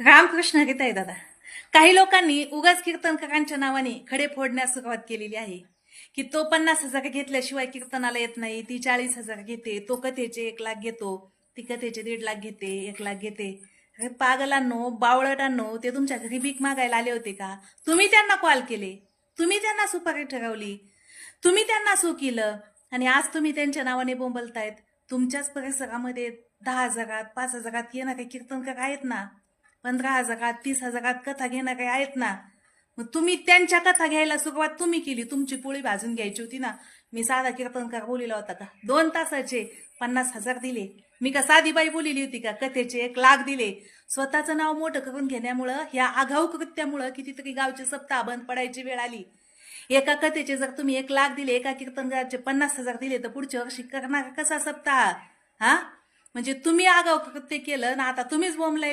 रामकृष्ण हरी आहे दादा. काही लोकांनी उगाच कीर्तनकारांच्या नावाने खडे फोडण्यास सुरुवात केलेली आहे की तो 50,000 घेतल्याशिवाय कीर्तनाला येत नाही, ती 40,000 घेते, तो कथेचे 1,00,000 घेतो, ती कथेचे 1,50,000 घेते, 1,00,000 घेते. अरे पागलांनो, बावळटांनो, ते तुमच्या घरी भीक मागायला आले होते का? तुम्ही त्यांना कॉल केले, तुम्ही त्यांना सुपारी ठरवली, तुम्ही त्यांना सू केलं, आणि आज तुम्ही त्यांच्या नावाने बोंबलतायत. तुमच्याच परिसरामध्ये 10,000, 5,000 येणारे कीर्तनकार आहेत ना, 15,000, 30,000 कथा घेणारे आहेत ना. मग तुम्ही त्यांच्या कथा घ्यायला सुरुवात तुम्ही केली. तुमची पोळी भाजून घ्यायची होती ना. मी साधा कीर्तनकार बोलिला होता का? 2 तासाचे 50,000 दिले. मी का साधी बाई बोलिली होती का? कथेचे 1,00,000 दिले. स्वतःचं नाव मोठं करून घेण्यामुळं, ह्या आघाऊ कृत्यामुळं कितीतरी गावचे सप्ताह बंद पडायची वेळ आली. एका कथेचे जर तुम्ही 1,00,000 दिले, एका कीर्तनकाराचे 50,000 दिले, तर पुढच्या वर्षी करणार कसा सप्ताह? हा, म्हणजे तुम्ही आगाऊ कृत्य केलं ना, आता तुम्हीच बोंबलायले.